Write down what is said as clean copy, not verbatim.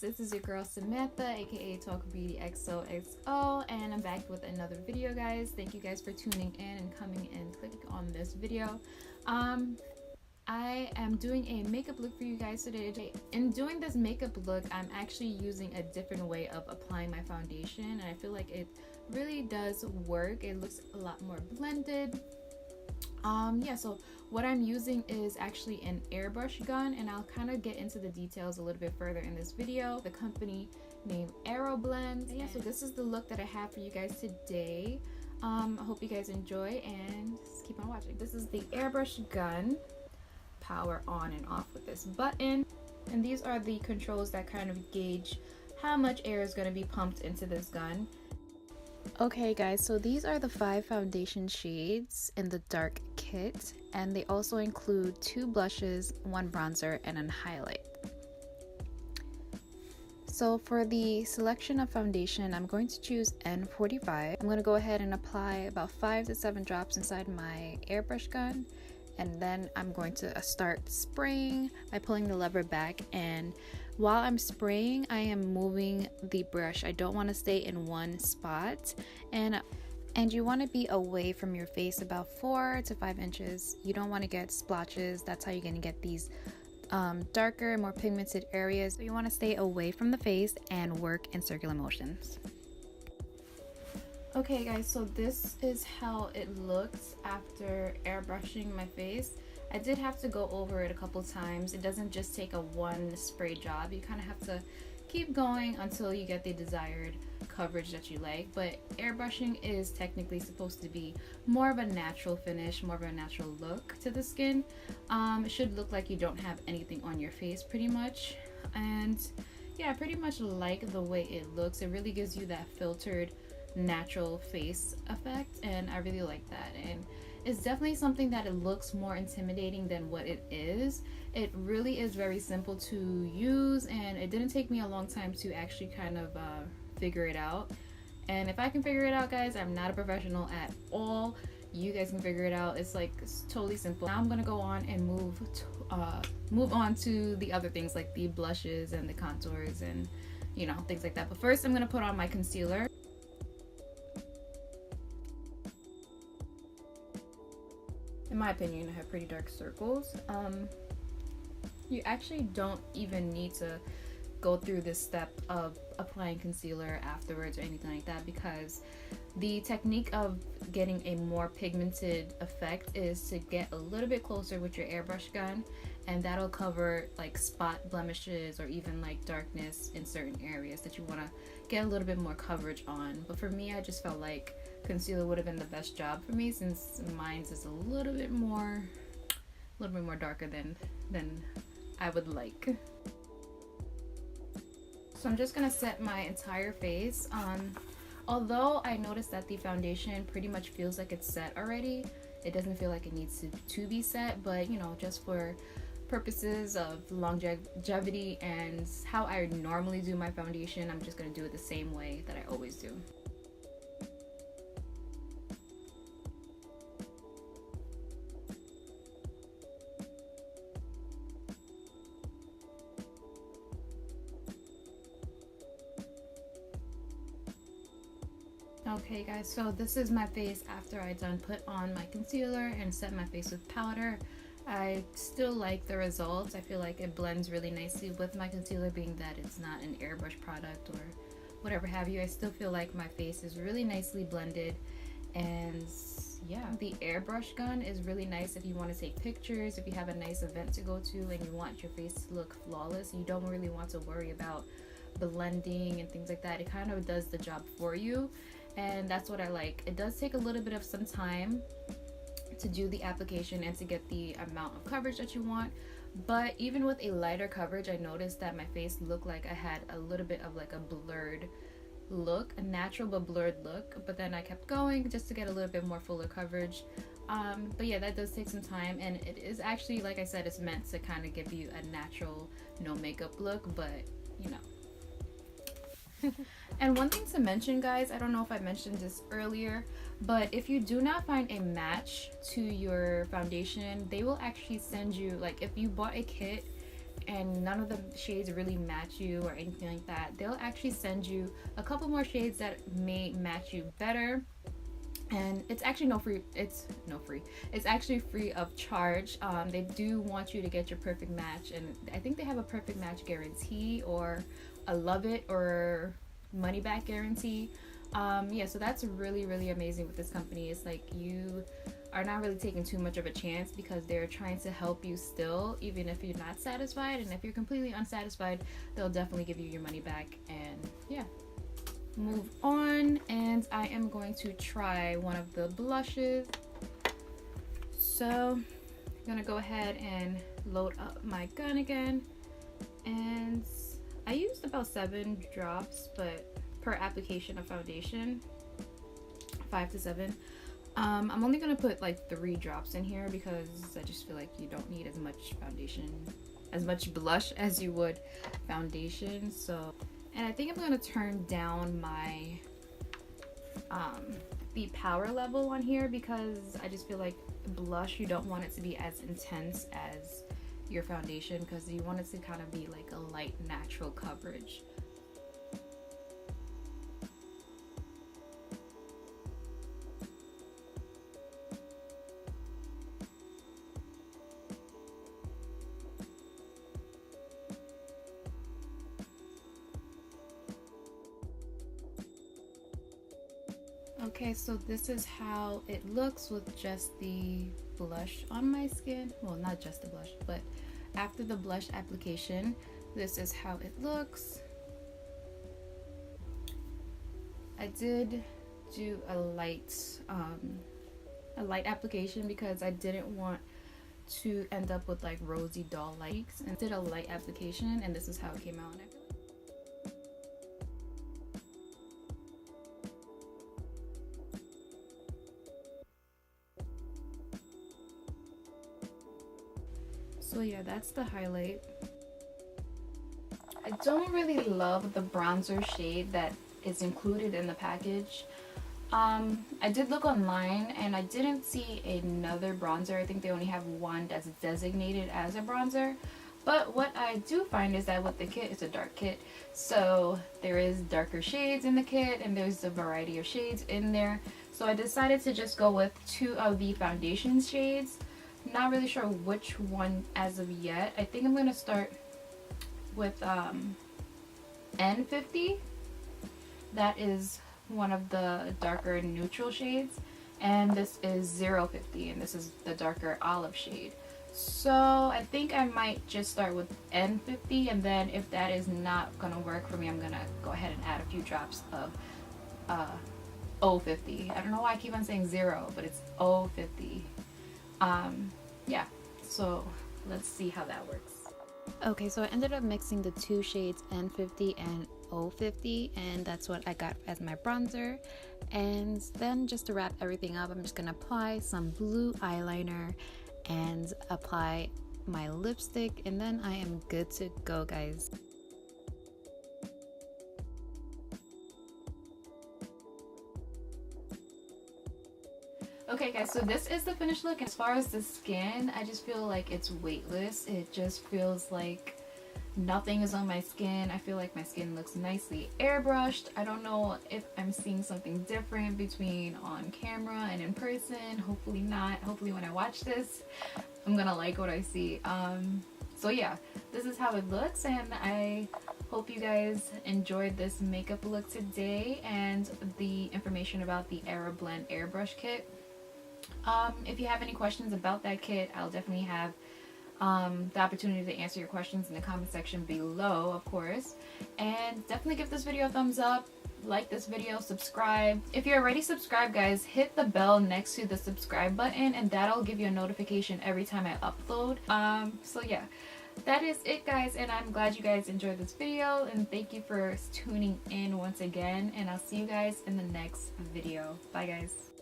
this is your girl Samantha, aka Talkofbeautyxoxo, and I'm back with another video, guys. Thank you guys for tuning in and coming and clicking on this video. I am doing a makeup look for you guys today. In doing this makeup look, I'm actually using a different way of applying my foundation, and I feel like it really does work. It looks a lot more blended. Yeah, so what I'm using is actually an airbrush gun, and I'll kind of get into the details a little bit further in this video. The company named Aeroblend. Yeah, so this is the look that I have for you guys today. I hope you guys enjoy and just keep on watching. This is the airbrush gun. Power on and off with this button, and these are the controls that kind of gauge how much air is going to be pumped into this gun. Okay guys, so these are the 5 foundation shades in the dark kit, and they also include 2 blushes, 1 bronzer, and a highlight. So for the selection of foundation, I'm going to choose N45. I'm going to go ahead and apply about 5 to 7 drops inside my airbrush gun, and then I'm going to start spraying by pulling the lever back, and while I'm spraying, I am moving the brush. I don't want to stay in one spot, and you want to be away from your face about 4 to 5 inches. You don't want to get splotches. That's how you're going to get these darker, more pigmented areas. So you want to stay away from the face and work in circular motions. Okay guys, so this is how it looks after airbrushing my face. I did have to go over it a couple times. It doesn't just take a one spray job. You kind of have to keep going until you get the desired coverage that you like. But airbrushing is technically supposed to be more of a natural finish, more of a natural look to the skin. It should look like you don't have anything on your face pretty much. And yeah, I pretty much like the way it looks. It really gives you that filtered natural face effect, and I really like that. And it's definitely something that it looks more intimidating than what it is. It really is very simple to use, and it didn't take me a long time to actually kind of figure it out. And if I can figure it out, guys, I'm not a professional at all. You guys can figure it out. It's totally simple. Now I'm gonna go on and move on to the other things, like the blushes and the contours and things like that. But first I'm gonna put on my concealer. In my opinion, I have pretty dark circles. You actually don't even need to go through this step of applying concealer afterwards or anything like that, because the technique of getting a more pigmented effect is to get a little bit closer with your airbrush gun, and that'll cover like spot blemishes or even like darkness in certain areas that you want to get a little bit more coverage on. But for me, I just felt like concealer would have been the best job for me, since mine's is a little bit more darker than I would like. So I'm just gonna set my entire face. Although I noticed that the foundation pretty much feels like it's set already, it doesn't feel like it needs to be set, but just for purposes of longevity and how I normally do my foundation, I'm just gonna do it the same way that I always do. Okay guys, so this is my face after I done put on my concealer and set my face with powder. I still like the results. I feel like it blends really nicely with my concealer, being that it's not an airbrush product or whatever have you. I still feel like my face is really nicely blended, and yeah, the airbrush gun is really nice if you want to take pictures, if you have a nice event to go to and you want your face to look flawless. You don't really want to worry about blending and things like that. It kind of does the job for you, and that's what I like. It does take a little bit of some time to do the application and to get the amount of coverage that you want, but even with a lighter coverage, I noticed that my face looked like I had a little bit of like a blurred look, a natural but blurred look. But then I kept going just to get a little bit more fuller coverage. But yeah, that does take some time, and it is actually, like I said, it's meant to kind of give you a natural no makeup look, but And one thing to mention, guys, I don't know if I mentioned this earlier, but if you do not find a match to your foundation, they will actually send you, like if you bought a kit and none of the shades really match you or anything like that, they'll actually send you a couple more shades that may match you better. And it's actually it's actually free of charge. They do want you to get your perfect match, and I think they have a perfect match guarantee or a love it or money back guarantee. Yeah, so that's really amazing with this company. It's like you are not really taking too much of a chance because they're trying to help you still, even if you're not satisfied. And if you're completely unsatisfied, they'll definitely give you your money back. And yeah, move on, and I am going to try one of the blushes. So I'm gonna go ahead and load up my gun again, and I used about 7 drops, but per application of foundation, 5 to 7. I'm only gonna put like 3 drops in here because I just feel like you don't need as much foundation, as much blush as you would foundation. So, and I think I'm gonna turn down my the power level on here because I just feel like blush, you don't want it to be as intense as your foundation because you want it to kind of be like a light natural coverage. Okay, so this is how it looks with just the blush on my skin. Well, not just the blush, but after the blush application, this is how it looks. I did do a light application because I didn't want to end up with like rosy doll likes, and did a light application, and this is how it came out. So yeah, that's the highlight. I don't really love the bronzer shade that is included in the package. I did look online and I didn't see another bronzer. I think they only have one that's designated as a bronzer. But what I do find is that with the kit, it's a dark kit. So there is darker shades in the kit and there's a variety of shades in there. So I decided to just go with 2 of the foundation shades. Not really sure which one as of yet. I think I'm gonna start with N50. That is one of the darker neutral shades, and this is 050, and this is the darker olive shade. So I think I might just start with N50, and then if that is not gonna work for me, I'm gonna go ahead and add a few drops of O50. I don't know why I keep on saying 0, but it's O50. Yeah, so let's see how that works. Okay, so I ended up mixing the 2 shades N50 and O50, and that's what I got as my bronzer. And then just to wrap everything up, I'm just gonna apply some blue eyeliner and apply my lipstick, and then I am good to go, guys. Okay guys, so this is the finished look. As far as the skin, I just feel like it's weightless. It just feels like nothing is on my skin. I feel like my skin looks nicely airbrushed. I don't know if I'm seeing something different between on camera and in person. Hopefully not. Hopefully when I watch this, I'm gonna like what I see. So yeah, this is how it looks, and I hope you guys enjoyed this makeup look today and the information about the Aeroblend airbrush kit. If you have any questions about that kit, I'll definitely have the opportunity to answer your questions in the comment section below, of course. And definitely give this video a thumbs up, like this video, subscribe. If you're already subscribed, guys, hit the bell next to the subscribe button, and that'll give you a notification every time I upload. So yeah, that is it, guys, and I'm glad you guys enjoyed this video, and thank you for tuning in once again, and I'll see you guys in the next video. Bye, guys.